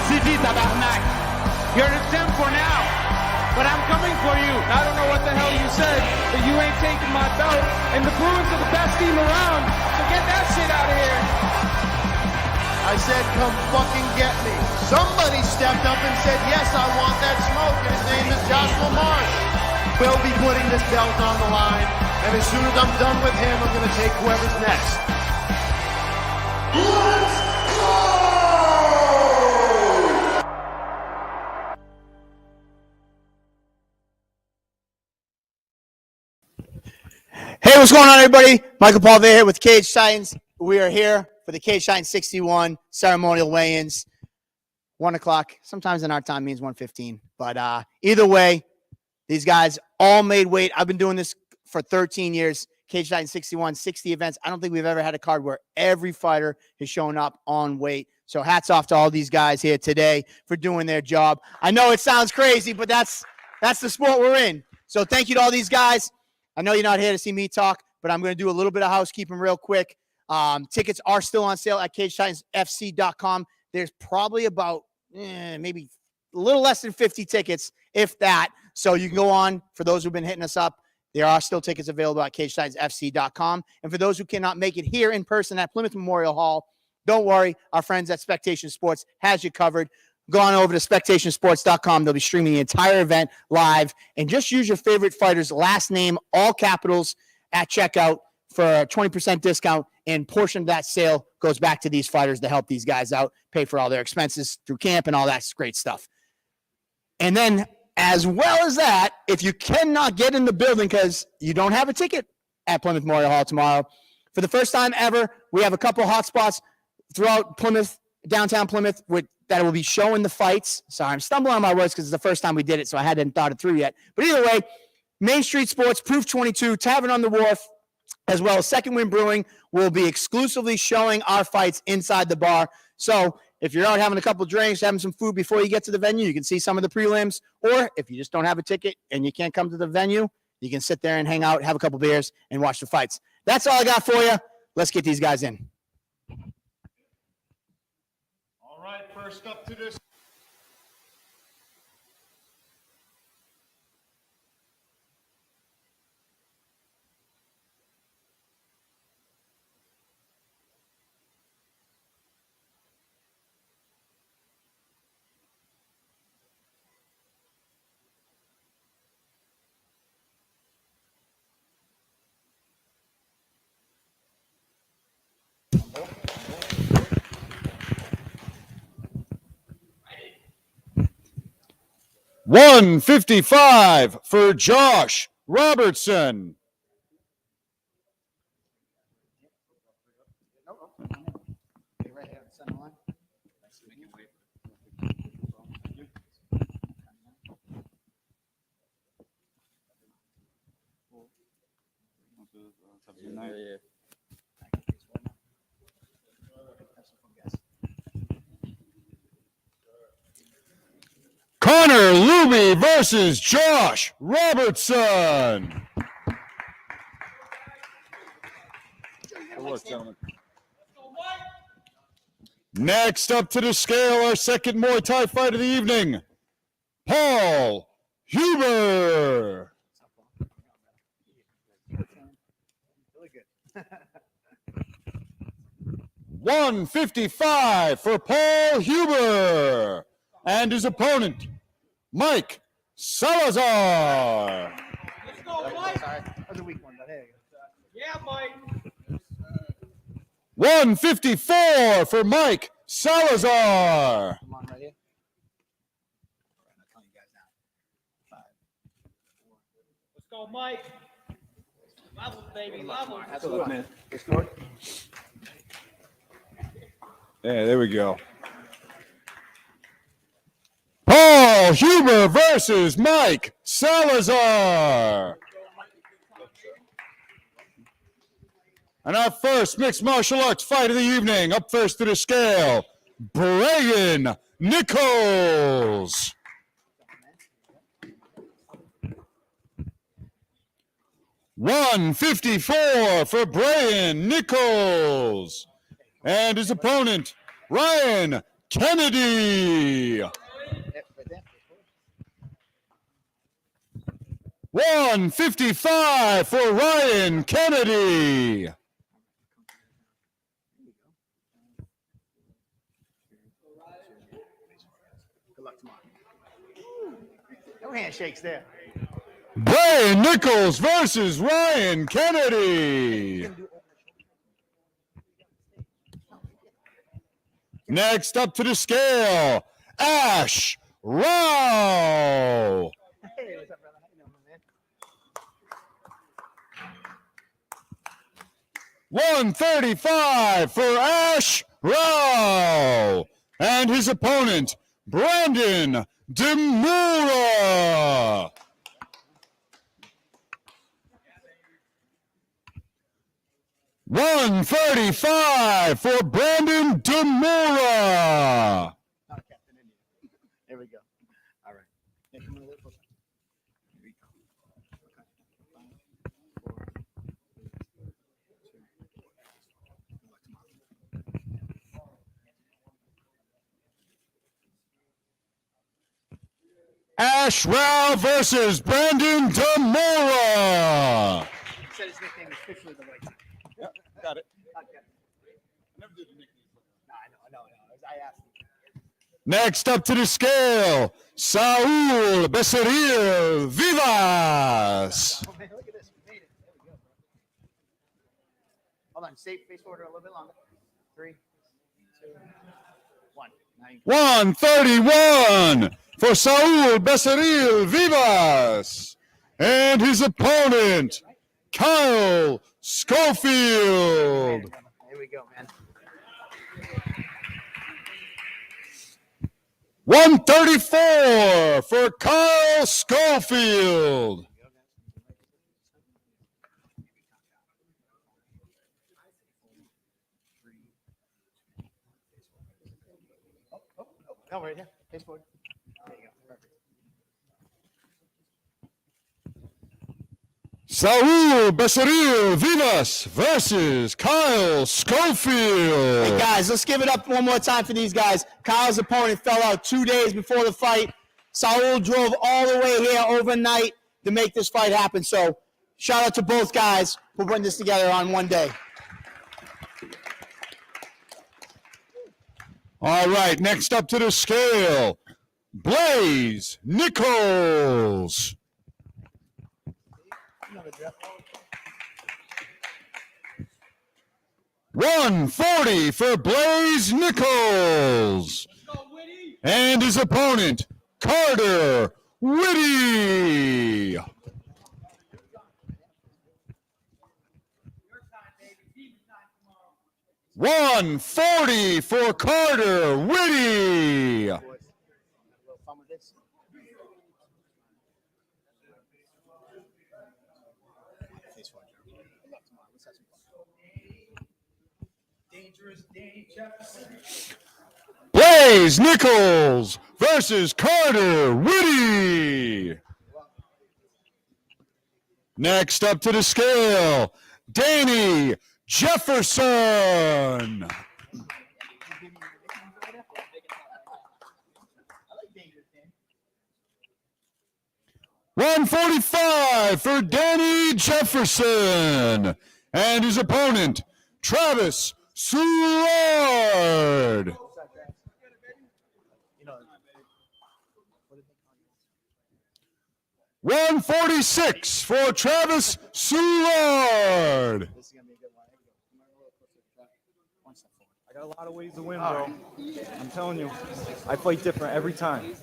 city, tabarnak. You're in the gym for now, but I'm coming for you. I don't know what the hell you said, but you ain't taking my belt. And the Bruins are the best team around, so get that shit out of here. I said, come fucking get me. Somebody stepped up and said, yes, I want that smoke, and his name is Joshua Marsh. We'll be putting this belt on the line, and as soon as I'm done with him, I'm going to take whoever's next. Let's go! Hey, what's going on, everybody? Michael Paul here with Cage Titans. We are here for the Cage Titans 61 ceremonial weigh-ins. 1 o'clock. Sometimes in our time means 1:15. But either way, these guys all made weight. I've been doing this for 13 years. Cage Titans 61, 60 events. I don't think we've ever had a card where every fighter has shown up on weight. So hats off to all these guys here today for doing their job. I know it sounds crazy, but that's the sport we're in. So thank you to all these guys. I know you're not here to see me talk, but I'm going to do a little bit of housekeeping real quick. Tickets are still on sale at CageTitansFC.com. There's probably about maybe a little less than 50 tickets, if that. So you can go on. For those who've been hitting us up, there are still tickets available at CageTitansFC.com. And for those who cannot make it here in person at Plymouth Memorial Hall, don't worry. Our friends at Spectation Sports has you covered. Go on over to SpectationSports.com. They'll be streaming the entire event live. And just use your favorite fighter's last name, all capitals, at checkout for a 20% discount. And portion of that sale goes back to these fighters to help these guys out, pay for all their expenses through camp and all that great stuff. And then, as well as that, if you cannot get in the building because you don't have a ticket at Plymouth Memorial Hall tomorrow, for the first time ever, we have a couple hot spots throughout Plymouth, downtown Plymouth, that will be showing the fights. Sorry, I'm stumbling on my words because it's the first time we did it, so I hadn't thought it through yet. But either way, Main Street Sports, Proof 22, Tavern on the Wharf, as well as Second Wind Brewing will be exclusively showing our fights inside the bar. So if you're out having a couple drinks, having some food before you get to the venue, you can see some of the prelims. Or if you just don't have a ticket and you can't come to the venue, you can sit there and hang out, have a couple beers, and watch the fights. That's all I got for you. Let's get these guys in. All right, first up to this. $155 for Josh Robertson. Connor Luby versus Josh Robertson. Next up to the scale, our second Muay Thai fight of the evening, Paul Huber. $155 for Paul Huber and his opponent, Mike Salazar. Let's go, Mike. That was a weak one, but hey. Yeah, Mike. $154 for Mike Salazar. Come on, right here. Let's go, Mike. Level, baby, level. That's what, man. Yeah, there we go. Paul Huber versus Mike Salazar. And our first mixed martial arts fight of the evening, up first to the scale, Brian Nichols. $154 for Brian Nichols. And his opponent, Ryan Kennedy. 155 for Ryan Kennedy. Good luck tomorrow. No handshakes there. Brian Nichols versus Ryan Kennedy. Next up to the scale, Ash Rao. Hey, what's up, brother? How you doing, man? 135 for Ash Rao. And his opponent, Brandon Demura. $135 for Brandon Demura. There we go. All right. Hey, come on a little closer. Here we go. Ash Rao versus Brandon Demura. He said his nickname is officially the White. Yep, got it. Okay. I never did the nickname. No, I know. I asked him. Next up to the scale, Saul Becerril Vivas. Oh, man, look at this. We made it. There we go, bro. Hold on. Stay face forward a little bit longer. 3, 2, 1. Now you 131 for Saul Becerril Vivas. And his opponent, Kyle Schofield. Here we go, man. 134 for Kyle Schofield. No, right here. Face forward. There you go. Perfect. Saul Becerril Vivas versus Kyle Schofield. Hey, guys, let's give it up one more time for these guys. Kyle's opponent fell out 2 days before the fight. Saul drove all the way here overnight to make this fight happen. So shout out to both guys for putting this together on one day. All right, next up to the scale, Blaze Nichols. 140 for Blaze Nichols. And his opponent, Carter Whitty. $140 for Carter Whitty. Blaze Nichols versus Carter Whitty. Next up to the scale, Danny Jefferson. 145 for Danny Jefferson. And his opponent, Travis Soulard. 146 for Travis Soulard. This is going to be a good one. I got a lot of ways to win, bro. I'm telling you, I fight different every time.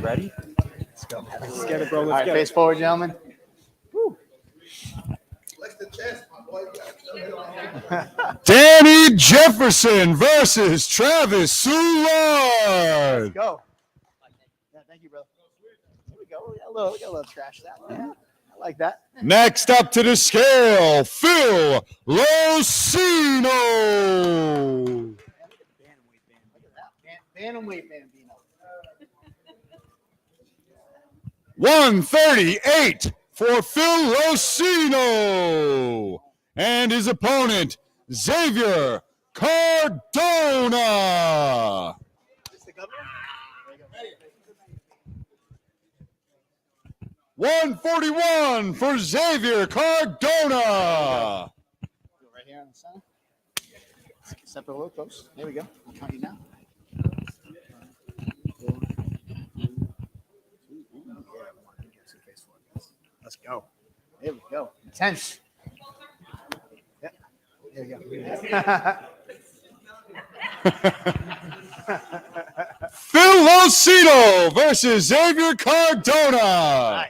Ready? Let's go. Let's get it, bro. All Let's right, get face it. forward, gentlemen. Danny Jefferson versus Travis Soulard. Go. Yeah, thank you, brother. Here we go. We got a little trash that one. Yeah, I like that. Next up to the scale, Phil Locino. Look at that. Bantamweight Bambino. 138 for Phil Locino. And his opponent, Xavier Cardona. 141 for Xavier Cardona. Right here on the side. Step a little close. There we go. I'll count you down. Let's go. There we go. Intense. Yeah. There we go. Filocito versus Xavier Cardona. Right.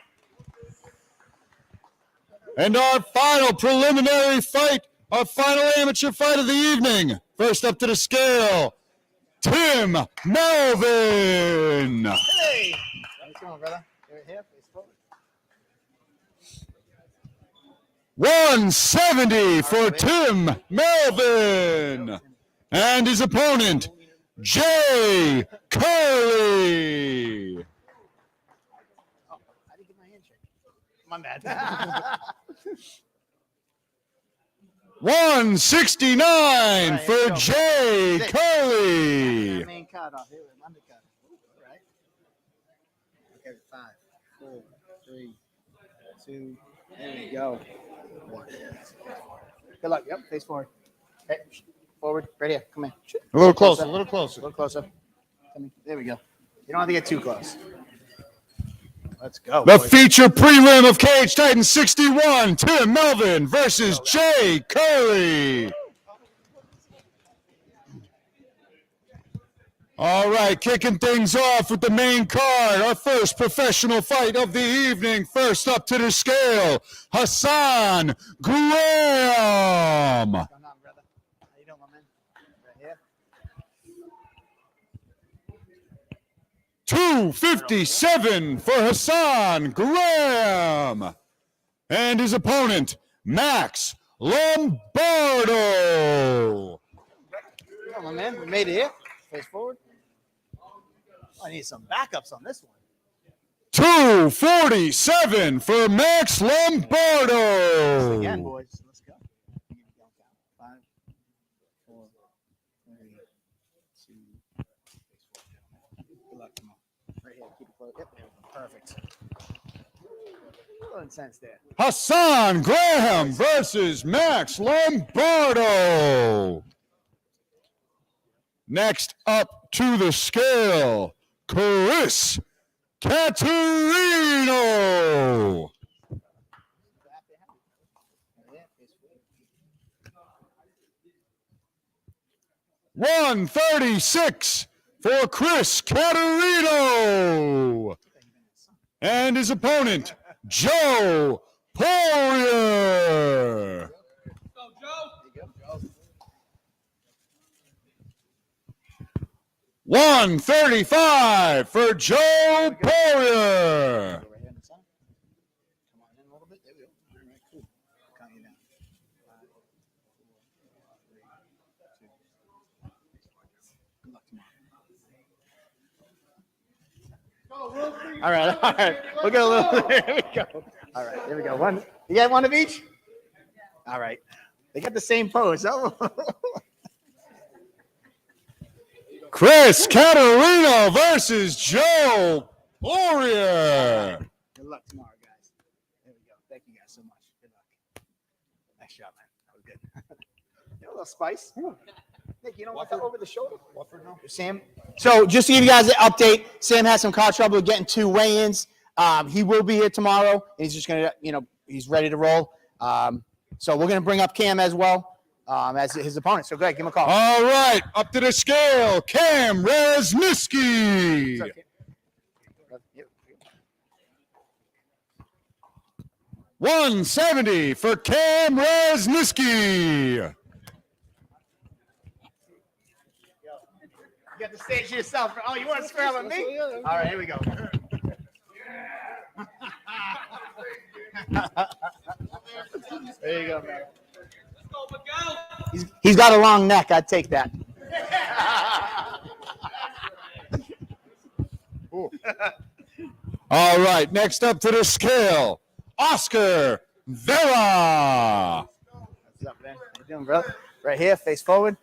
And our final preliminary fight, our final amateur fight of the evening. First up to the scale, Tim Melvin. Hey. How's it going, brother? Right here. Face forward. 170 for Tim Melvin. And his opponent, Jay Curley. Oh, I didn't get my handshake. My bad. 169 for Jay Curley. Main card off here with undercut. All right. Okay, 5, 4, 3, 2. There we go. 1. Good luck. Yep, face forward. Okay. Forward. Right here. Come here. A little closer, a little closer. A little closer. Come here. There we go. You don't have to get too close. Let's go. The boys. feature prelim of Cage Titan 61, Tim Melvin versus Jay Curley. All right, kicking things off with the main card, our first professional fight of the evening. First up to the scale, Hassan Graham. What's going on, brother? How you doing, my man? Right here. 257 for Hassan Graham. And his opponent, Max Lombardo. Come on, my man. We made it here. Face forward. I need some backups on this one. 247 for Max Lombardo. Again, boys. Let's go. 5, 4, 3, 2. Good luck, come on. Right here. Keep it close. Yep. Perfect. A little intense there. Hassan Graham versus Max Lombardo. Next up to the scale, Chris Caterino. 136 for Chris Caterino. And his opponent, Joe Poirier. 135 for Joe Poirier. Come on in a little bit. There we go. All right, cool. Count you down. 5, 4, 3, 2. Good luck tomorrow. All right. We'll get a little. There we go. All right, there we go. One. You got one of each? All right. They got the same pose. Oh. Chris Caterino versus Joe Poirier. Good luck tomorrow, guys. There we go. Thank you guys so much. Good luck. Nice job, man. That was good. A little spice. Nick, you don't want that over the shoulder? Sam? So just to give you guys an update, Sam has some car trouble getting 2 weigh-ins. He will be here tomorrow. And he's just going to, he's ready to roll. So we're going to bring up Cam as well. As his opponent. So go ahead, give him a call. All right, up to the scale, Cam Rezniski. 170 for Cam Rezniski. You got the stage to yourself. Oh, you want to square up with me? All right, here we go. There you go, man. He's got a long neck. I'd take that. All right, next up to the scale, Oscar Vera. What's up, man? How you doing, brother? Right here, face forward.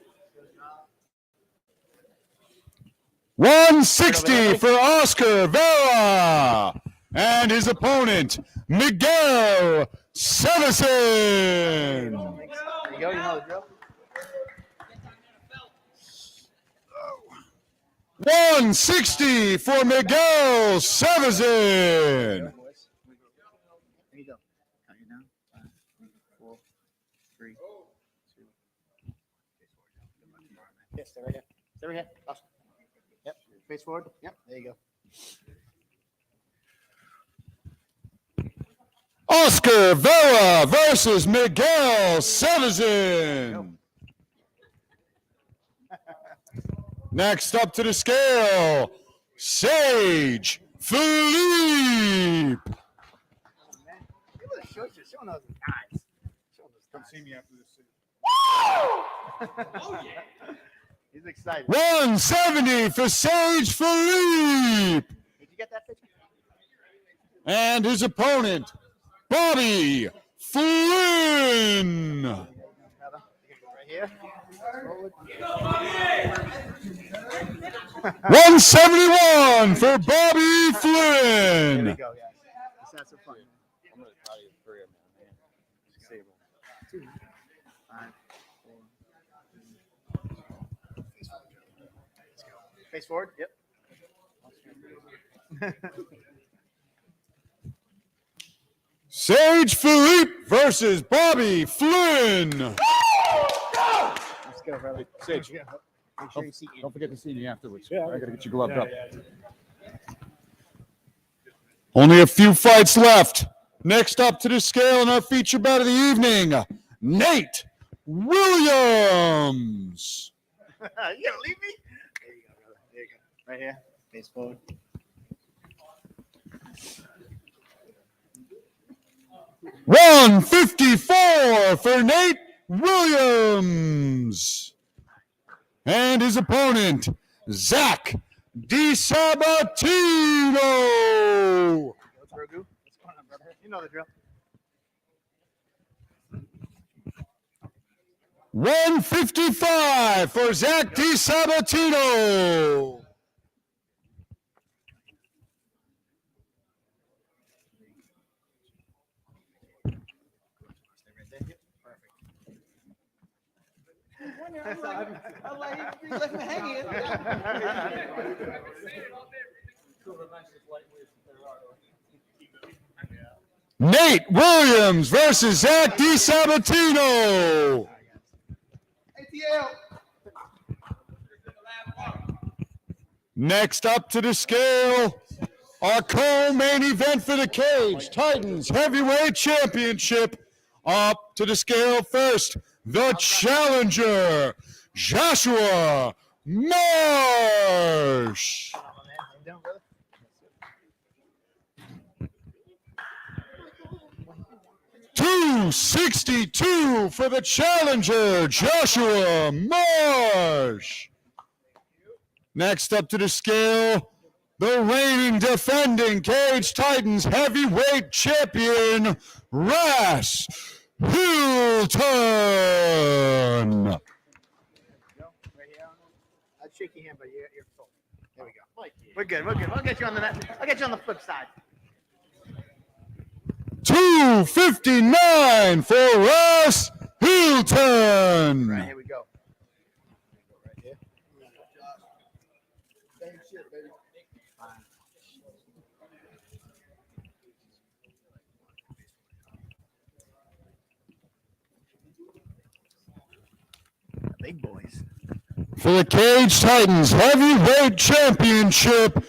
160 for Oscar Vera. And his opponent, Miguel Sevison. There you go. You know the drill. 160 for Miguel Sevison. There you go. Count you down. 5, 4, 3, 2. Yes, stay right here. Stay right here. Awesome. Yep. Face forward. Yep. There you go. Oscar Vera versus Miguel Sevison. Next up to the scale, Sage Philippe. Come see me after this. Oh, yeah. He's excited. 170 for Sage Philippe. Did you get that picture? And his opponent, Bobby Flynn. Right here. 171 for Bobby Flynn. There we go, guys. Let's have some fun. I'm really proud of you. 3 of them, man. Save them. 2, 5, 4. Let's go. Face forward. Yep. Sage Philippe versus Bobby Flynn. Let's go, brother. Sage, Make sure you see it. don't forget to see me afterwards. I gotta get you gloved up. Yeah. Only a few fights left. Next up to the scale in our feature bout of the evening, Nate Williams. You gonna leave me? There you go, brother. There you go. Right here. Face forward. $154 for Nate Williams. And his opponent, Zach DiSabatino. What's going on, brother? You know the drill. $155 for Zach DiSabatino. I'm like, he left me hanging. Nate Williams versus Zach DiSabatino. Next up to the scale, our co-main event for the Cage Titans Heavyweight Championship. Up to the scale first, the challenger, Joshua Marsh. 262 for the challenger, Joshua Marsh. Next up to the scale, the reigning defending Cage Titans heavyweight champion, Ras Hilton. Right here. I'd shake your hand, but you're full. There we go. We're good. We're good. I'll get you on the net. I'll get you on the flip side. $259 for Ras Hilton. Right, here we go. Right here. Big boys. For the Cage Titans Heavyweight Championship,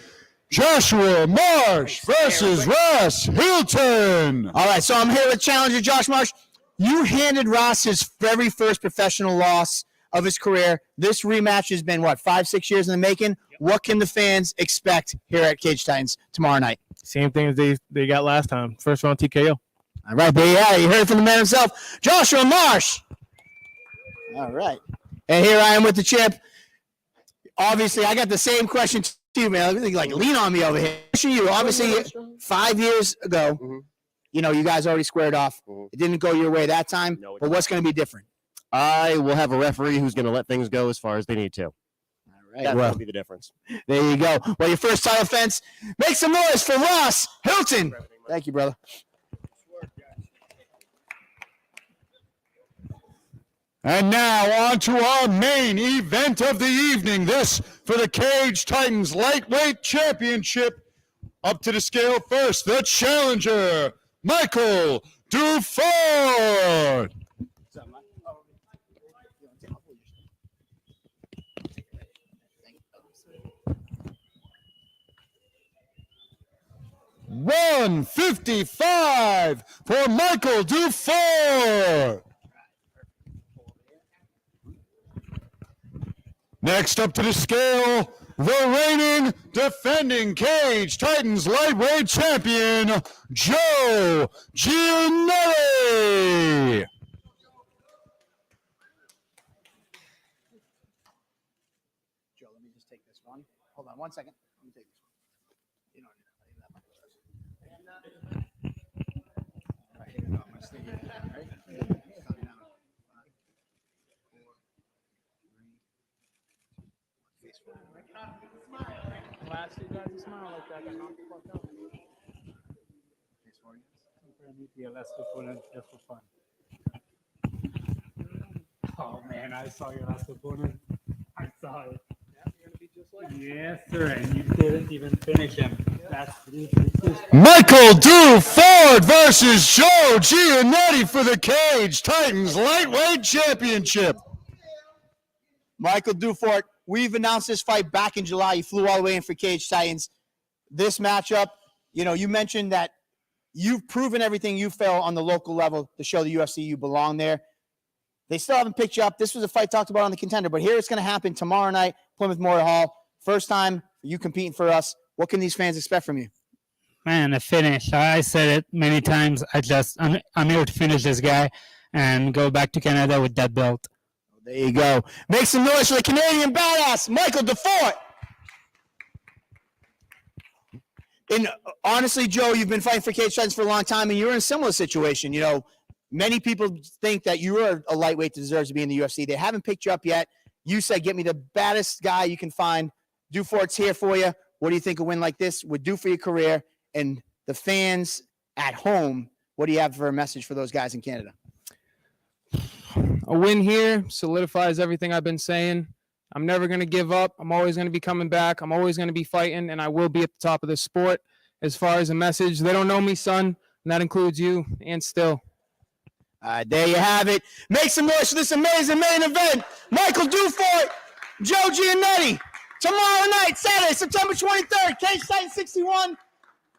Joshua Marsh versus Ras Hilton. All right, so I'm here with challenger Josh Marsh. You handed Ross his very first professional loss of his career. This rematch has been, 5-6 years in the making? Yep. What can the fans expect here at Cage Titans tomorrow night? Same thing as they got last time. First round TKO. All right, there you have it. You heard it from the man himself, Joshua Marsh. All right. And here I am with the champ. Obviously, I got the same question to you, man. Like, lean on me over here. You obviously 5 years ago, you guys already squared off. It didn't go your way that time, but what's going to be different? I will have a referee who's going to let things go as far as they need to. All right. That That'll be the difference. There you go. Well, your first title defense. Make some noise for Ross Hilton. Thank you, brother. And now on to our main event of the evening. This for the Cage Titans Lightweight Championship. Up to the scale first, the challenger, Michael Dufort. $155 for Michael Dufort. Next up to the scale, the reigning, defending Cage Titans Lightweight Champion, Joe Giannetti. Joe, let me just take this one. Hold on 1 second. Let me take this one. You don't need that much. All right, here we go. I'm gonna stay here. All right? Coming down. 5, 4, 3, face forward. Last you guys smile like that, and knock the fuck out. Face forward. Yeah, let's do it just for fun. Oh man, I saw your last opponent. I saw it. Yes, sir, and you didn't even finish him. That's Michael Dufort versus Joe Giannetti for the Cage Titans Lightweight Championship. Michael Dufort, we've announced this fight back in July. You flew all the way in for Cage Titans. This matchup, you know, you mentioned that you've proven everything you felt on the local level to show the UFC you belong there. They still haven't picked you up. This was a fight talked about on the Contender, but here it's going to happen tomorrow night, Plymouth Memorial Hall. First time you competing for us. What can these fans expect from you? Man, the finish. I said it many times. I'm here to finish this guy and go back to Canada with that belt. There you go. Make some noise for the Canadian badass, Michael Dufort. And honestly, Joe, you've been fighting for Cage Titans for a long time, and you're in a similar situation. You know, many people think that you are a lightweight that deserves to be in the UFC. They haven't picked you up yet. You said, get me the baddest guy you can find. Dufort's here for you. What do you think a win like this would do for your career? And the fans at home, what do you have for a message for those guys in Canada? A win here solidifies everything I've been saying. I'm never going to give up. I'm always going to be coming back. I'm always going to be fighting, and I will be at the top of this sport. As far as a message, they don't know me, son, and that includes you, and still. There you have it. Make some noise for this amazing main event. Michael Dufort, Joe Giannetti. Tomorrow night, Saturday, September 23rd, Cage Titans 61.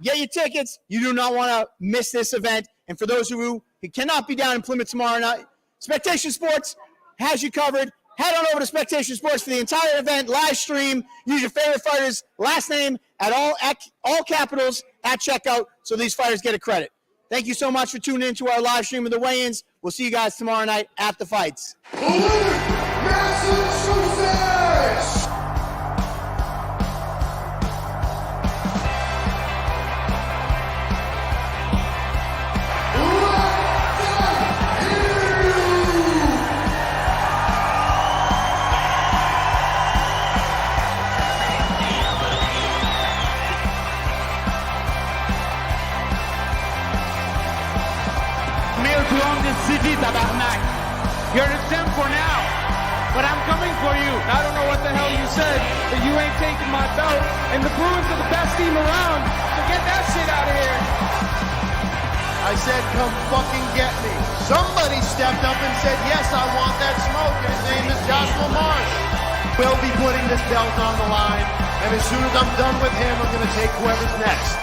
Get your tickets. You do not want to miss this event. And for those of you who cannot be down in Plymouth tomorrow night, Spectation Sports has you covered. Head on over to Spectation Sports for the entire event, live stream. Use your favorite fighters' last name at all capitals at checkout so these fighters get a credit. Thank you so much for tuning in to our live stream of the weigh-ins. We'll see you guys tomorrow night at the fights. Massachusetts! City, tabarnak. You're exempt for now, but I'm coming for you. I don't know what the hell you said, but you ain't taking my belt, and the Bruins are the best team around, so get that shit out of here. I said, come fucking get me. Somebody stepped up and said, yes, I want that smoke, and his name is Joshua Marsh. We'll be putting this belt on the line, and as soon as I'm done with him, I'm going to take whoever's next.